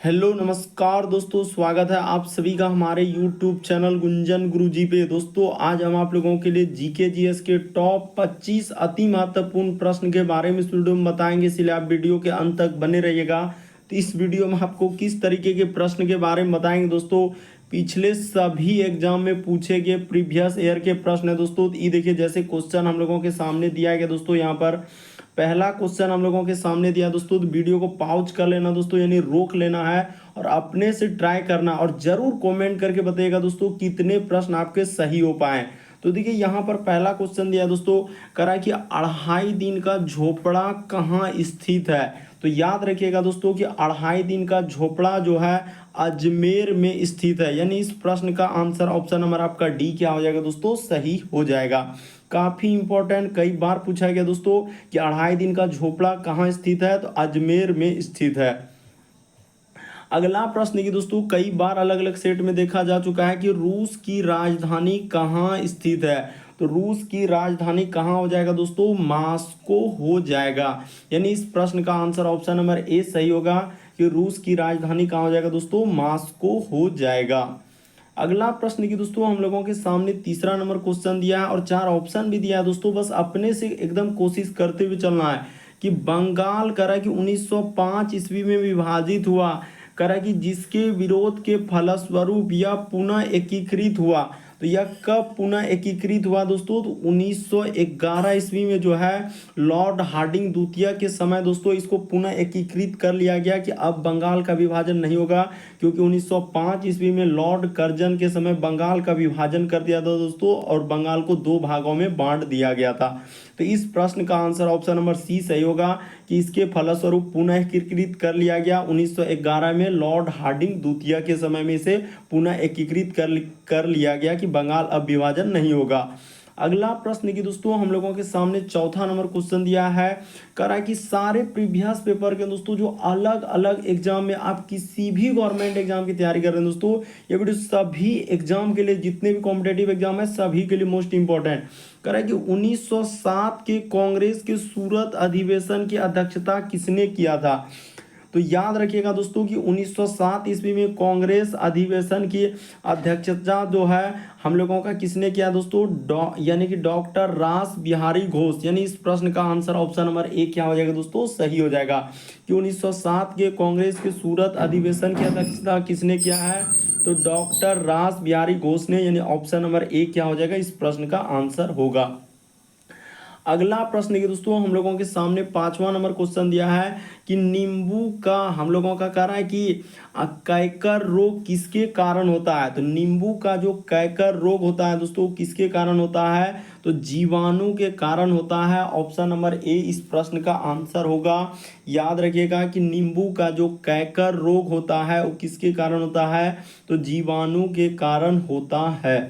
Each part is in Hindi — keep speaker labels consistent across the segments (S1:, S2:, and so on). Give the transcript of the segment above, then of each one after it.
S1: हेलो नमस्कार दोस्तों, स्वागत है आप सभी का हमारे YouTube चैनल गुंजन गुरुजी पे। दोस्तों आज हम आप लोगों के लिए जीके जीएस के टॉप 25 अति महत्वपूर्ण प्रश्न के बारे में इस वीडियो में बताएंगे, इसलिए आप वीडियो के अंत तक बने रहिएगा। तो इस वीडियो में आपको किस तरीके के प्रश्न के बारे में बताएंगे दोस्तों, पिछले सभी एग्जाम में पूछे गए प्रीवियस ईयर के प्रश्न है दोस्तों। ये देखिए जैसे क्वेश्चन हम लोगों के सामने दिया गया दोस्तों, यहाँ पर पहला क्वेश्चन हम लोगों के सामने दिया दोस्तों। तो वीडियो को पॉज कर लेना दोस्तों, यानी रोक लेना है और अपने से ट्राई करना और जरूर कमेंट करके बताइएगा दोस्तों कितने प्रश्न आपके सही हो पाए। तो देखिए यहाँ पर पहला क्वेश्चन दिया दोस्तों, करा कि 2.5 दिन का झोपड़ा कहाँ स्थित है। तो याद रखिएगा दोस्तों कि 2.5 दिन का झोपड़ा जो है अजमेर में स्थित है, यानी इस प्रश्न का आंसर ऑप्शन नंबर आपका डी क्या हो जाएगा दोस्तों, सही हो जाएगा। काफी इंपॉर्टेंट, कई बार पूछा गया दोस्तों कि 2.5 दिन का झोपड़ा कहाँ स्थित है, तो अजमेर में स्थित है। अगला प्रश्न की दोस्तों, कई बार अलग अलग सेट में देखा जा चुका है कि रूस की राजधानी कहाँ स्थित है। तो रूस की राजधानी कहाँ हो जाएगा दोस्तों, मॉस्को हो जाएगा। यानी इस प्रश्न का आंसर ऑप्शन नंबर ए सही होगा कि रूस की राजधानी कहाँ हो जाएगा दोस्तों, मॉस्को हो जाएगा। अगला प्रश्न की दोस्तों हम लोगों के सामने तीसरा नंबर क्वेश्चन दिया है और 4 ऑप्शन भी दिया है दोस्तों। बस अपने से एकदम कोशिश करते हुए चलना है कि बंगाल करा कि 1905 ईस्वी में विभाजित हुआ, करा कि जिसके विरोध के फलस्वरूप यह पुनः एकीकृत हुआ। तो यह कब पुनः एकीकृत हुआ दोस्तों, तो 1911 ईस्वी में जो है लॉर्ड हार्डिंग द्वितीय के समय दोस्तों इसको पुनः एकीकृत कर लिया गया कि अब बंगाल का विभाजन नहीं होगा, क्योंकि 1905 ईस्वी में लॉर्ड कर्जन के समय बंगाल का विभाजन कर दिया था दोस्तों और बंगाल को 2 भागों में बांट दिया गया था। तो इस प्रश्न का आंसर ऑप्शन नंबर सी सही होगा कि इसके फलस्वरूप पुनः एकीकृत कर लिया गया 1911 में लॉर्ड हार्डिंग द्वितीय के समय में इसे पुनः एकीकृत कर लिया गया कि बंगाल अब विभाजन नहीं होगा। अगला प्रश्न की दोस्तों हम लोगों के सामने चौथा नंबर क्वेश्चन दिया है, करा कि सारे प्रीवियस पेपर के दोस्तों जो अलग अलग एग्जाम में आप किसी भी गवर्नमेंट एग्जाम की तैयारी कर रहे हैं दोस्तों, ये वीडियो सभी एग्जाम के लिए, जितने भी कॉम्पिटेटिव एग्जाम है सभी के लिए मोस्ट इंपॉर्टेंट। करा कि 1907 के कांग्रेस के सूरत अधिवेशन की अध्यक्षता किसने किया था। तो याद रखिएगा दोस्तों कि 1907 ईस्वी में कांग्रेस अधिवेशन की अध्यक्षता जो है हम लोगों का किसने किया दोस्तों, यानी कि डॉक्टर रास बिहारी घोष। यानी इस प्रश्न का आंसर ऑप्शन नंबर ए क्या हो जाएगा दोस्तों, सही हो जाएगा कि 1907 के कांग्रेस के सूरत अधिवेशन की अध्यक्षता किसने किया है, तो डॉक्टर रास बिहारी घोष ने। यानी ऑप्शन नंबर ए क्या हो जाएगा, इस प्रश्न का आंसर होगा। अगला प्रश्न की दोस्तों हम लोगों के सामने 5वां नंबर क्वेश्चन दिया है कि नींबू का हम लोगों का कह रहा है कि कैकर रोग किसके कारण होता है। तो नींबू का जो कैकर रोग होता है दोस्तों किसके कारण होता है, तो जीवाणु के कारण होता है। ऑप्शन नंबर ए इस प्रश्न का आंसर होगा। याद रखिएगा कि नींबू का जो कैकर रोग होता है वो किसके कारण होता है, तो जीवाणु के कारण होता है।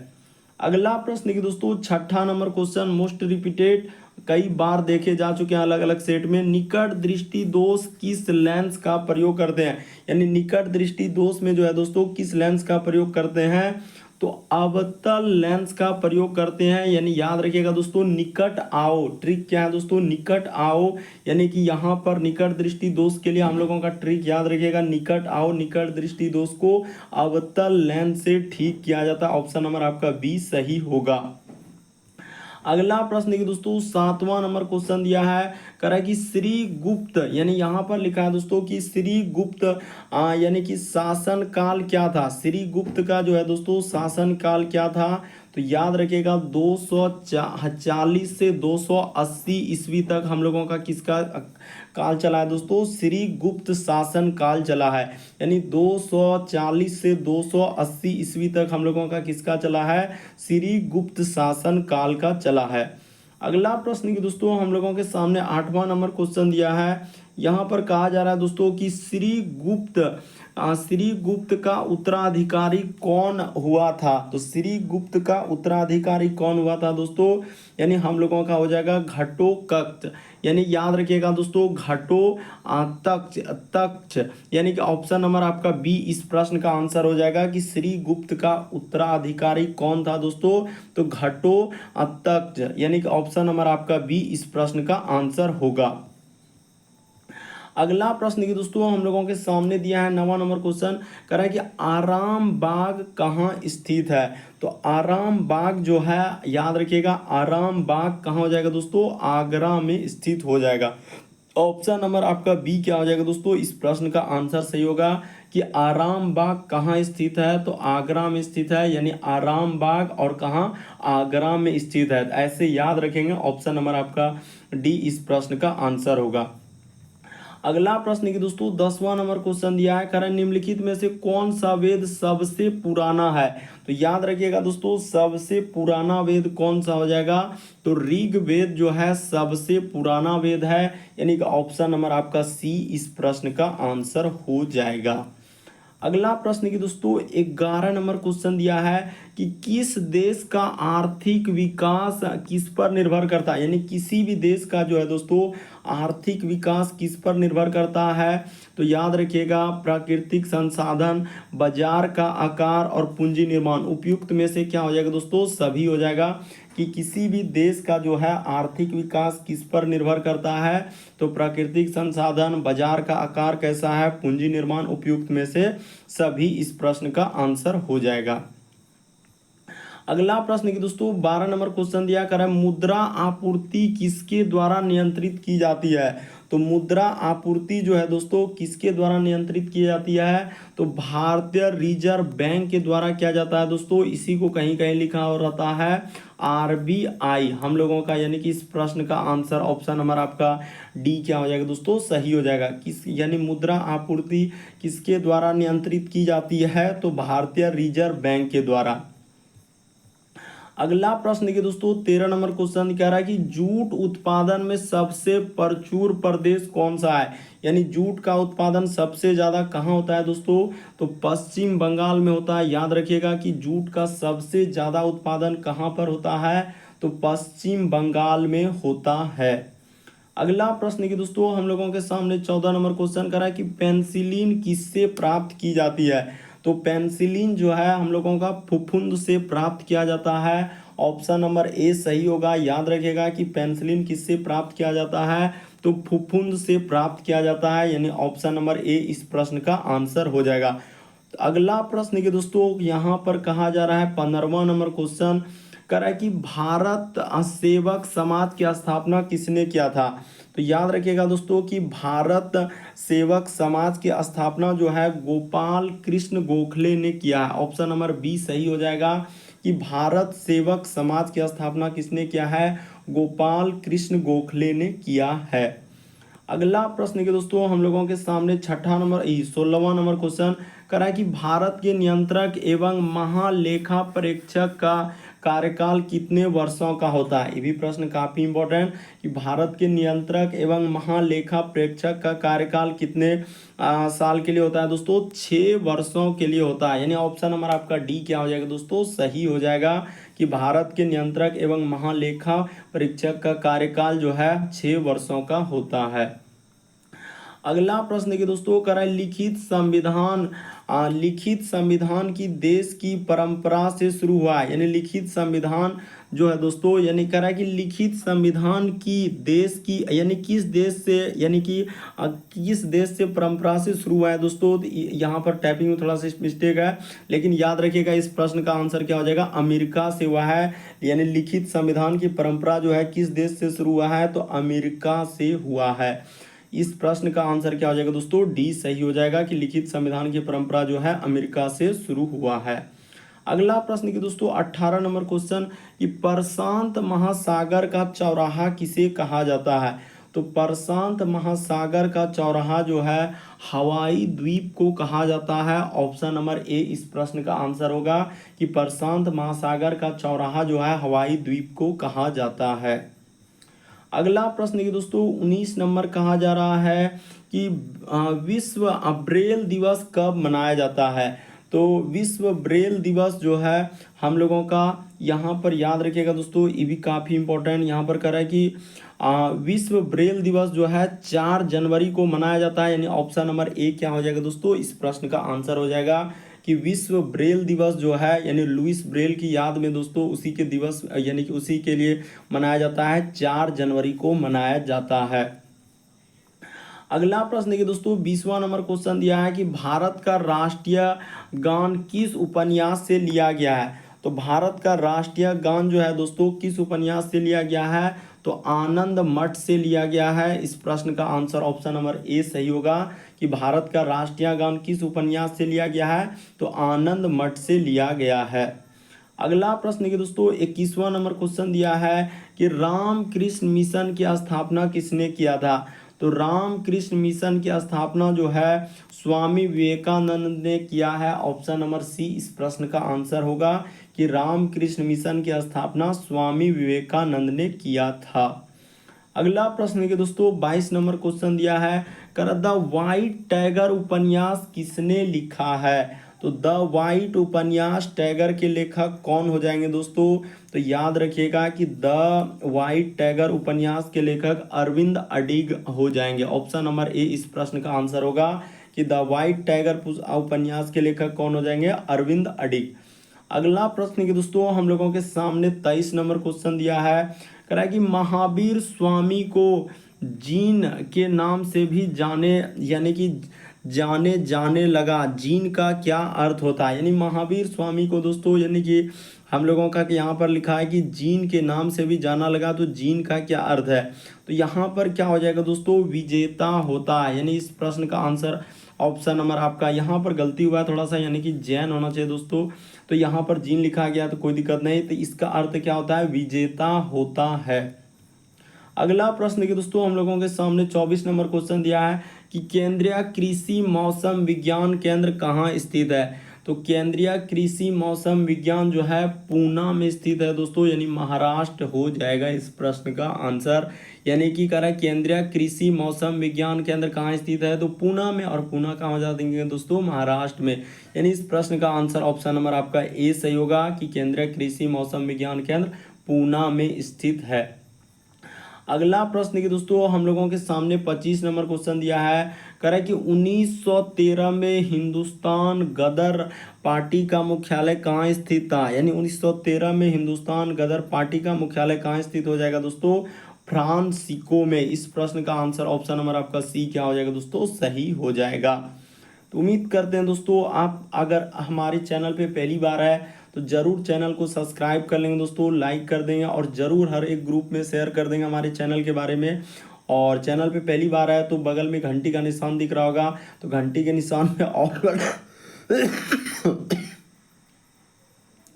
S1: अगला प्रश्न की दोस्तों 6ठा नंबर क्वेश्चन मोस्ट रिपीटेड, कई बार देखे जा चुके हैं अलग अलग सेट में। निकट दृष्टि दोष किस लेंस का प्रयोग करते हैं, यानी निकट दृष्टि दोष में जो है दोस्तों किस लेंस का प्रयोग करते हैं, तो अवतल लेंस का प्रयोग करते हैं। यानी याद रखिएगा दोस्तों निकट आओ, ट्रिक क्या है दोस्तों, निकट आओ। यानी कि यहाँ पर निकट दृष्टि दोष के लिए हम लोगों का ट्रिक याद रखिएगा, निकट आओ, निकट दृष्टि दोष को अवतल लेंस से ठीक किया जाता है। ऑप्शन नंबर आपका बी सही होगा। अगला प्रश्न की दोस्तों 7वां नंबर क्वेश्चन दिया है, करा कि श्री गुप्त, यानी यहाँ पर लिखा है दोस्तों कि श्री गुप्त यानी कि शासन काल क्या था। श्री गुप्त का जो है दोस्तों शासन काल क्या था, तो याद रखिएगा 240 से 280 ईस्वी तक हम लोगों का किसका काल चला है दोस्तों, श्री गुप्त शासन काल चला है। यानी 240 से 280 ईस्वी तक हम लोगों का किसका चला है, श्री गुप्त शासन काल का चला है। अगला प्रश्न की दोस्तों हम लोगों के सामने 8वां नंबर क्वेश्चन दिया है। यहाँ पर कहा जा रहा है दोस्तों कि श्री गुप्त का उत्तराधिकारी कौन हुआ था। तो श्री गुप्त का उत्तराधिकारी कौन हुआ था दोस्तों, यानी हम लोगों का हो जाएगा घटोत्कच। यानी याद रखिएगा दोस्तों घटोत्कच, यानी कि ऑप्शन नंबर आपका बी इस प्रश्न का आंसर हो जाएगा कि श्री गुप्त का उत्तराधिकारी कौन था दोस्तों, तो घटोत्कच। यानी कि ऑप्शन नंबर आपका बी इस प्रश्न का आंसर होगा। अगला प्रश्न देखिए दोस्तों हम लोगों के सामने दिया है 9वां नंबर क्वेश्चन, कह रहा है कि आराम बाग कहाँ स्थित है। तो आराम बाग जो है याद रखिएगा, आराम बाग कहाँ हो जाएगा दोस्तों, आगरा में स्थित हो जाएगा। ऑप्शन नंबर आपका बी क्या हो जाएगा दोस्तों, इस प्रश्न का आंसर सही होगा कि आराम बाग कहाँ स्थित है, तो आगरा में स्थित है, यानी आराम बाग और कहाँ, आगरा में स्थित है। ऐसे याद रखेंगे, ऑप्शन नंबर आपका डी इस प्रश्न का आंसर होगा। अगला प्रश्न की दोस्तों 10वां नंबर क्वेश्चन दिया है, कारण निम्नलिखित में से कौन सा वेद सबसे पुराना है। तो याद रखिएगा दोस्तों, सबसे पुराना वेद कौन सा हो जाएगा, तो ऋग वेद जो है सबसे पुराना वेद है, यानी कि ऑप्शन नंबर आपका सी इस प्रश्न का आंसर हो जाएगा। अगला प्रश्न की दोस्तों 11 नंबर क्वेश्चन दिया है कि किस देश का आर्थिक विकास किस पर निर्भर करता है, यानी किसी भी देश का जो है दोस्तों आर्थिक विकास किस पर निर्भर करता है। तो याद रखिएगा, प्राकृतिक संसाधन, बाजार का आकार और पूंजी निर्माण, उपयुक्त में से क्या हो जाएगा दोस्तों, सभी हो जाएगा। कि किसी भी देश का जो है आर्थिक विकास किस पर निर्भर करता है, तो प्राकृतिक संसाधन, बाजार का आकार कैसा है, पूंजी निर्माण, उपयुक्त में से सभी इस प्रश्न का आंसर हो जाएगा। अगला प्रश्न की दोस्तों 12 नंबर क्वेश्चन दिया कर है, मुद्रा आपूर्ति किसके द्वारा नियंत्रित की जाती है। तो मुद्रा आपूर्ति जो है दोस्तों किसके द्वारा नियंत्रित की जाती है, तो भारतीय रिजर्व बैंक के द्वारा किया जाता है दोस्तों। इसी को कहीं कहीं लिखा हो रहता है आरबीआई हम लोगों का, यानी कि इस प्रश्न का आंसर ऑप्शन नंबर आपका डी क्या हो जाएगा दोस्तों, सही हो जाएगा। किस यानी मुद्रा आपूर्ति किसके द्वारा नियंत्रित की जाती है, तो भारतीय रिजर्व बैंक के द्वारा। अगला प्रश्न देखिए दोस्तों 13 नंबर क्वेश्चन कह रहा है कि जूट उत्पादन में सबसे प्रचुर प्रदेश कौन सा है, यानी जूट का उत्पादन सबसे ज्यादा कहाँ होता है दोस्तों, तो पश्चिम बंगाल में होता है। याद रखिएगा कि जूट का सबसे ज्यादा उत्पादन कहाँ पर होता है, तो पश्चिम बंगाल में होता है। अगला प्रश्न की दोस्तों हम लोगों के सामने 14 नंबर क्वेश्चन करा है कि पेंसिलिन किससे प्राप्त की जाती है। तो पेंसिलिन जो है हम लोगों का फफूंद से प्राप्त किया जाता है। ऑप्शन नंबर ए सही होगा। याद रखिएगा कि पेंसिलिन किससे प्राप्त किया जाता है, तो फफूंद से प्राप्त किया जाता है, यानी ऑप्शन नंबर ए इस प्रश्न का आंसर हो जाएगा। अगला प्रश्न के दोस्तों यहाँ पर कहा जा रहा है 15वां नंबर क्वेश्चन कर है कि भारत सेवक समाज की स्थापना किसने किया था। तो याद रखिएगा दोस्तों कि भारत सेवक समाज की स्थापना जो है गोपाल कृष्ण गोखले ने किया है। ऑप्शन नंबर बी सही हो जाएगा कि भारत सेवक समाज की स्थापना किसने किया है, गोपाल कृष्ण गोखले ने किया है। अगला प्रश्न के दोस्तों हम लोगों के सामने 16वां नंबर क्वेश्चन करा है कि भारत के नियंत्रक एवं महालेखा परीक्षक का कार्यकाल कितने वर्षों का होता है। ये भी प्रश्न काफी इंपॉर्टेंट कि भारत के नियंत्रक एवं महालेखा परीक्षक का कार्यकाल कितने साल के लिए होता है दोस्तों, 6 वर्षों के लिए होता है, यानी ऑप्शन नंबर आपका डी क्या हो जाएगा दोस्तों, सही हो जाएगा कि भारत के नियंत्रक एवं महालेखा परीक्षक का कार्यकाल जो है 6 वर्षों का होता है। अगला प्रश्न देखिए दोस्तों कह रहा है लिखित संविधान की देश की परंपरा से शुरू हुआ है, यानी लिखित संविधान जो है दोस्तों, यानी कह रहा है कि लिखित संविधान की देश की यानी किस देश से, यानी कि किस देश से परंपरा से शुरू हुआ है दोस्तों। यहाँ पर टाइपिंग में थोड़ा सा मिस्टेक है, लेकिन याद रखिएगा इस प्रश्न का आंसर क्या हो जाएगा, अमेरिका से हुआ है। यानी लिखित संविधान की परंपरा जो है किस देश से शुरू हुआ है, तो अमेरिका से हुआ है। इस प्रश्न का आंसर क्या हो जाएगा दोस्तों, डी सही हो जाएगा कि लिखित संविधान की परंपरा जो है अमेरिका से शुरू हुआ है। अगला प्रश्न की दोस्तों 18 नंबर क्वेश्चन कि प्रशांत महासागर का चौराहा किसे कहा जाता है। तो प्रशांत महासागर का चौराहा जो है हवाई द्वीप को कहा जाता है। ऑप्शन नंबर ए इस प्रश्न का आंसर होगा कि प्रशांत महासागर का चौराहा जो है हवाई द्वीप को कहा जाता है। अगला प्रश्न की दोस्तों 19 नंबर कहा जा रहा है कि विश्व ब्रेल दिवस कब मनाया जाता है। तो विश्व ब्रेल दिवस जो है हम लोगों का यहाँ पर याद रखिएगा दोस्तों, ये भी काफ़ी इंपॉर्टेंट यहाँ पर कर रहा है कि विश्व ब्रेल दिवस जो है 4 जनवरी को मनाया जाता है, यानी ऑप्शन नंबर ए क्या हो जाएगा दोस्तों, इस प्रश्न का आंसर हो जाएगा कि विश्व ब्रेल दिवस जो है यानी लुइस ब्रेल की याद में दोस्तों उसी के दिवस यानी कि उसी के लिए मनाया जाता है, 4 जनवरी को मनाया जाता है। अगला प्रश्न देखिए दोस्तों, 20वां नंबर क्वेश्चन दिया है कि भारत का राष्ट्रीय गान किस उपन्यास से लिया गया है। तो भारत का राष्ट्रीय गान जो है दोस्तों किस उपन्यास से लिया गया है, तो आनंद मठ से लिया गया है। इस प्रश्न का आंसर ऑप्शन नंबर ए सही होगा कि भारत का राष्ट्रीय गान किस उपन्यास से लिया गया है, तो आनंद मठ से लिया गया है। अगला प्रश्न देखिए दोस्तों, 21वां नंबर क्वेश्चन दिया है कि रामकृष्ण मिशन की स्थापना किसने किया था। तो रामकृष्ण मिशन की स्थापना जो है स्वामी विवेकानंद ने किया है। ऑप्शन नंबर सी इस प्रश्न का आंसर होगा कि रामकृष्ण मिशन की स्थापना स्वामी विवेकानंद ने किया था। अगला प्रश्न देखिए दोस्तों, 22 नंबर क्वेश्चन दिया है कर द वाइट टाइगर उपन्यास किसने लिखा है। तो द वाइट उपन्यास टाइगर के लेखक कौन हो जाएंगे दोस्तों, तो याद रखिएगा कि द वाइट टाइगर उपन्यास के लेखक अरविंद अडिग हो जाएंगे। ऑप्शन नंबर ए इस प्रश्न का आंसर होगा कि द वाइट टाइगर उपन्यास के लेखक कौन हो जाएंगे, अरविंद अडिग। अगला प्रश्न की दोस्तों हम लोगों के सामने 23 नंबर क्वेश्चन दिया है, कह रहा है कि महावीर स्वामी को जीन के नाम से भी जाने यानी कि जाने जाने लगा, जीन का क्या अर्थ होता है। यानी महावीर स्वामी को दोस्तों यानी कि हम लोगों का कि यहाँ पर लिखा है कि जीन के नाम से भी जाना लगा, तो जीन का क्या अर्थ है। तो यहाँ पर क्या हो जाएगा दोस्तों, विजेता होता है। यानी इस प्रश्न का आंसर ऑप्शन नंबर आपका यहाँ पर गलती हुआ है थोड़ा सा, यानी कि जैन होना चाहिए दोस्तों। तो यहाँ पर जीन लिखा गया तो कोई दिक्कत नहीं, तो इसका अर्थ क्या होता है, विजेता होता है। अगला प्रश्न देखिए दोस्तों हम लोगों के सामने 24 नंबर क्वेश्चन दिया है कि केंद्रीय कृषि मौसम विज्ञान केंद्र कहाँ स्थित है। तो केंद्रीय कृषि मौसम विज्ञान जो है पूना में स्थित है दोस्तों, यानी महाराष्ट्र हो जाएगा इस प्रश्न का आंसर। यानी कि कह रहा है केंद्रीय कृषि मौसम विज्ञान केंद्र कहाँ स्थित है, तो पूना में, और पूना कहाँ जा देंगे दोस्तों, महाराष्ट्र में। यानी इस प्रश्न का आंसर ऑप्शन नंबर आपका ए सही होगा कि केंद्रीय कृषि मौसम विज्ञान केंद्र पूना में स्थित है। अगला प्रश्न की दोस्तों हम लोगों के सामने 25 नंबर क्वेश्चन दिया है, कह रहा है कि 1913 में हिंदुस्तान गदर पार्टी का मुख्यालय कहाँ स्थित था। यानी 1913 में हिंदुस्तान गदर पार्टी का मुख्यालय कहाँ स्थित हो जाएगा दोस्तों, फ्रांसिको में। इस प्रश्न का आंसर ऑप्शन नंबर आपका सी क्या हो जाएगा दोस्तों, सही हो जाएगा। तो उम्मीद करते हैं दोस्तों आप अगर हमारे चैनल पे पहली बार है तो ज़रूर चैनल को सब्सक्राइब कर लेंगे दोस्तों, लाइक कर देंगे और ज़रूर हर एक ग्रुप में शेयर कर देंगे हमारे चैनल के बारे में। और चैनल पे पहली बार आया तो बगल में घंटी का निशान दिख रहा होगा, तो घंटी के निशान पे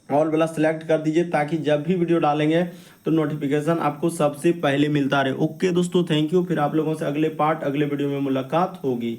S1: ऑल वाला सेलेक्ट कर दीजिए ताकि जब भी वीडियो डालेंगे तो नोटिफिकेशन आपको सबसे पहले मिलता रहे। ओके दोस्तों, थैंक यू। फिर आप लोगों से अगले वीडियो में मुलाकात होगी।